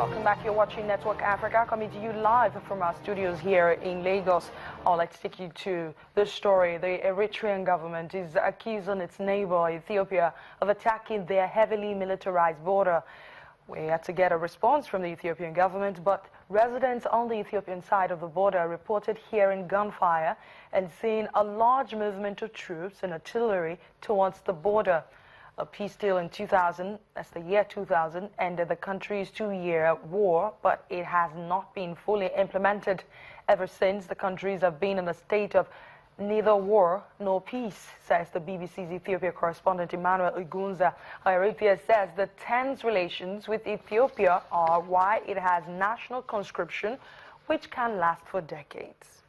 Welcome back. You're watching Network Africa, coming to you live from our studios here in Lagos. Let's take you to this story. The Eritrean government is accusing its neighbor, Ethiopia, of attacking their heavily militarized border. We had to get a response from the Ethiopian government, but residents on the Ethiopian side of the border reported hearing gunfire and seeing a large movement of troops and artillery towards the border. A peace deal in 2000, that's the year 2000, ended the country's two-year war, but it has not been fully implemented. Ever since, the countries have been in a state of neither war nor peace, says the BBC's Ethiopia correspondent Emmanuel Igunza. Eritrea says the tense relations with Ethiopia are why it has national conscription, which can last for decades.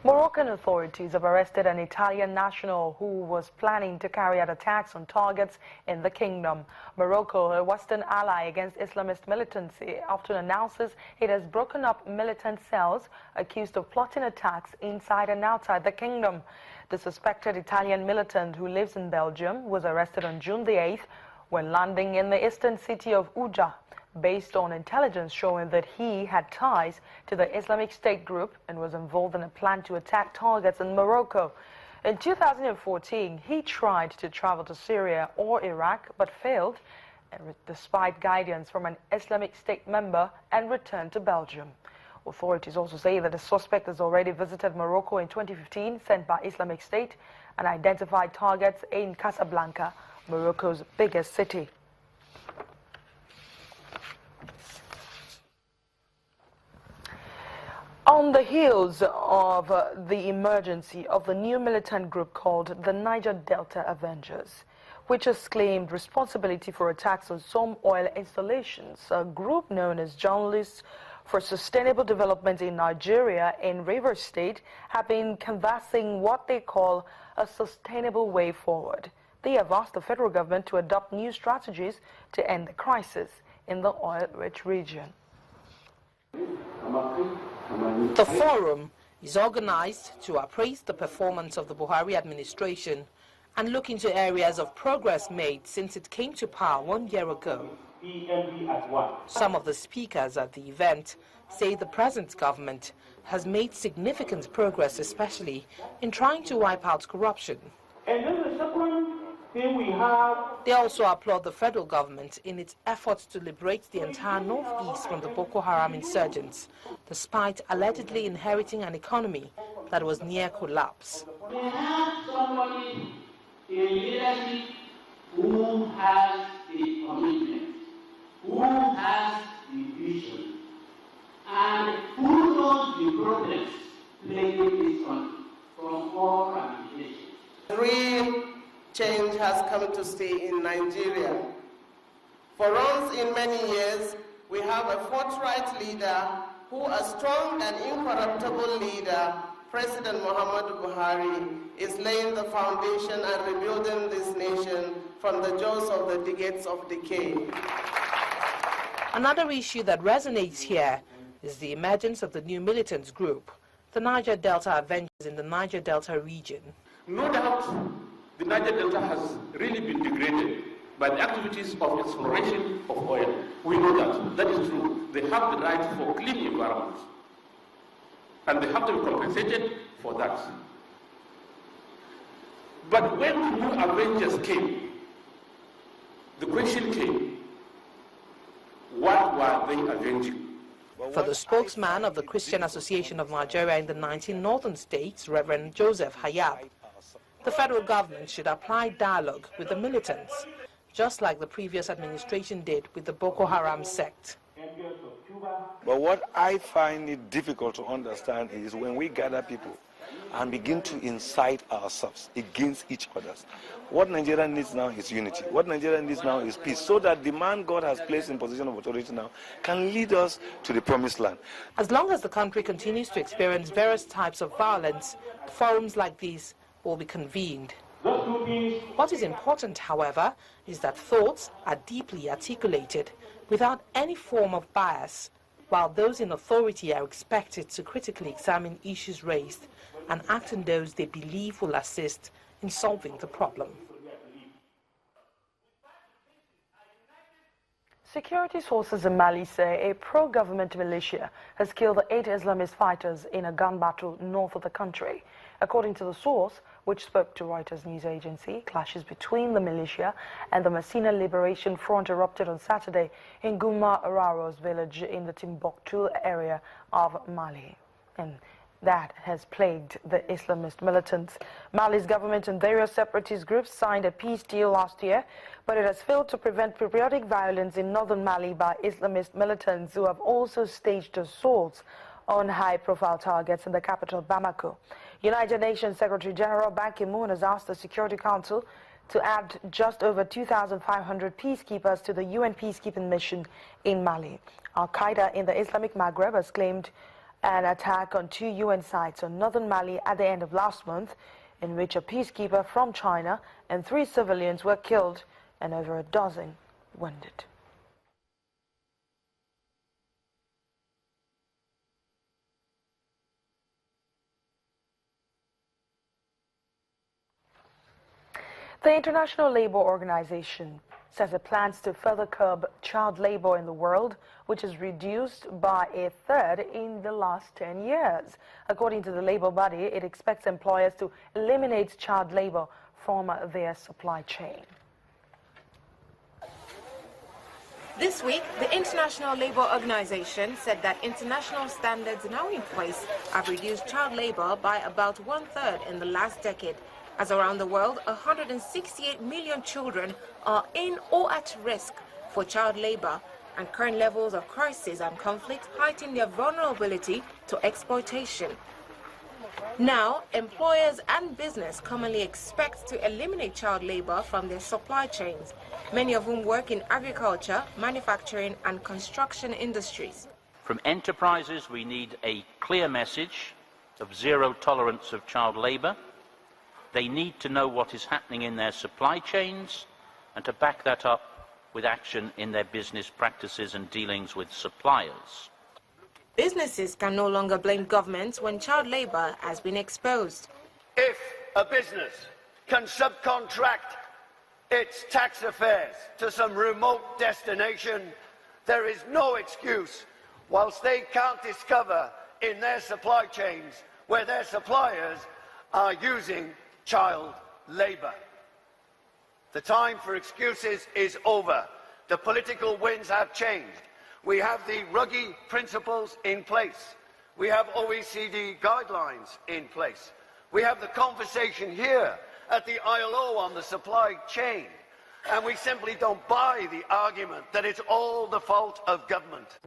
Moroccan authorities have arrested an Italian national who was planning to carry out attacks on targets in the kingdom. Morocco, a Western ally against Islamist militancy, often announces it has broken up militant cells accused of plotting attacks inside and outside the kingdom. The suspected Italian militant who lives in Belgium was arrested on June the 8th when landing in the eastern city of Uja, based on intelligence showing that he had ties to the Islamic State group and was involved in a plan to attack targets in Morocco. In 2014, he tried to travel to Syria or Iraq but failed, despite guidance from an Islamic State member, and returned to Belgium. Authorities also say that the suspect has already visited Morocco in 2015, sent by Islamic State, and identified targets in Casablanca, Morocco's biggest city. On the heels of the emergency of the new militant group called the Niger Delta Avengers, which has claimed responsibility for attacks on some oil installations, a group known as Journalists for Sustainable Development in Nigeria in Rivers State have been canvassing what they call a sustainable way forward. They have asked the federal government to adopt new strategies to end the crisis in the oil-rich region. The forum is organized to appraise the performance of the Buhari administration and look into areas of progress made since it came to power 1 year ago. Some of the speakers at the event say the present government has made significant progress, especially in trying to wipe out corruption. They also applaud the federal government in its efforts to liberate the entire northeast from the Boko Haram insurgents, despite allegedly inheriting an economy that was near collapse. We have somebody in leadership who has the commitment, who has the vision, and who knows the progress plaguing this country from all ramifications. Real change has come to stay in Nigeria. For once in many years, we have a forthright leader who, a strong and incorruptible leader, President Muhammadu Buhari, is laying the foundation and rebuilding this nation from the jaws of the decades of decay. Another issue that resonates here is the emergence of the new militant group, the Niger Delta Avengers in the Niger Delta region. No doubt, the Niger Delta has really been degraded by the activities of exploration of oil. We know that. That is true. They have the right for clean environment. And they have to be compensated for that. But when the new Avengers came, the question came, what were they avenging? For the spokesman of the Christian Association of Nigeria in the 19 northern states, Reverend Joseph Hayab, the federal government should apply dialogue with the militants, just like the previous administration did with the Boko Haram sect. But what I find it difficult to understand is when we gather people and begin to incite ourselves against each other. What Nigeria needs now is unity. What Nigeria needs now is peace, so that the man God has placed in position of authority now can lead us to the promised land. As long as the country continues to experience various types of violence, forums like these will be convened. What is important, however, is that thoughts are deeply articulated without any form of bias, while those in authority are expected to critically examine issues raised and act on those they believe will assist in solving the problem. Security sources in Mali say a pro-government militia has killed 8 Islamist fighters in a gun battle north of the country. According to the source, which spoke to Reuters news agency, clashes between the militia and the Messina Liberation Front erupted on Saturday in Gouma Araro's village in the Timbuktu area of Mali. And that has plagued the Islamist militants. Mali's government and various separatist groups signed a peace deal last year, but it has failed to prevent periodic violence in northern Mali by Islamist militants who have also staged assaults on high-profile targets in the capital Bamako. United Nations Secretary General Ban Ki-moon has asked the Security Council to add just over 2,500 peacekeepers to the UN peacekeeping mission in Mali. Al-Qaeda in the Islamic Maghreb has claimed an attack on 2 UN sites on northern Mali at the end of last month, in which a peacekeeper from China and 3 civilians were killed and over a dozen wounded. The International Labour Organization says it plans to further curb child labor in the world, which has reduced by 1/3 in the last 10 years. According to the labor body, it expects employers to eliminate child labor from their supply chain. This week, the International Labour Organization said that international standards now in place have reduced child labor by about 1/3 in the last decade, as around the world, 168 million children are in or at risk for child labor, and current levels of crisis and conflict heighten their vulnerability to exploitation. Now, employers and business commonly expect to eliminate child labor from their supply chains, many of whom work in agriculture, manufacturing, and construction industries. From enterprises, we need a clear message of zero tolerance of child labor. They need to know what is happening in their supply chains and to back that up with action in their business practices and dealings with suppliers. Businesses can no longer blame governments when child labor has been exposed. If a business can subcontract its tax affairs to some remote destination, there is no excuse whilst they can't discover in their supply chains where their suppliers are using child labor. The time for excuses is over. The political winds have changed. We have the Ruggie principles in place. We have OECD guidelines in place. We have the conversation here at the ILO on the supply chain. And we simply don't buy the argument that it's all the fault of government.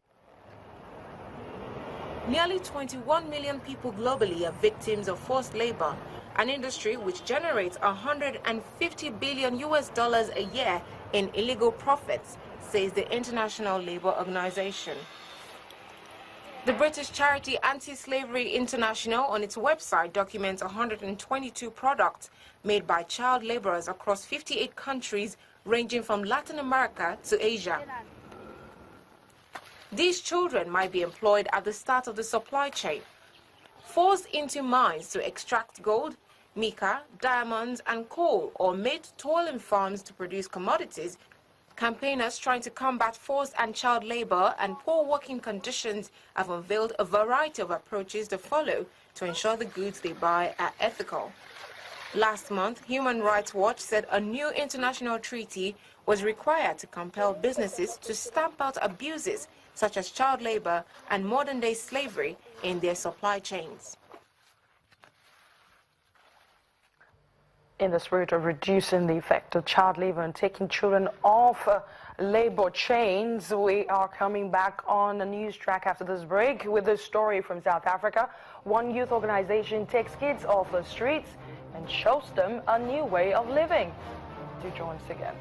Nearly 21 million people globally are victims of forced labor, an industry which generates $150 billion a year in illegal profits, says the International Labour Organization. The British charity Anti-Slavery International on its website documents 122 products made by child laborers across 58 countries ranging from Latin America to Asia. These children might be employed at the start of the supply chain, forced into mines to extract gold, mica, diamonds, and coal, or made to toil in farms to produce commodities. Campaigners trying to combat forced and child labor and poor working conditions have unveiled a variety of approaches to follow to ensure the goods they buy are ethical. Last month, Human Rights Watch said a new international treaty was required to compel businesses to stamp out abuses such as child labor and modern-day slavery in their supply chains. In the spirit of reducing the effect of child labor and taking children off labor chains, we are coming back on the news track after this break with this story from South Africa. One youth organization takes kids off the streets and shows them a new way of living. Do join us again.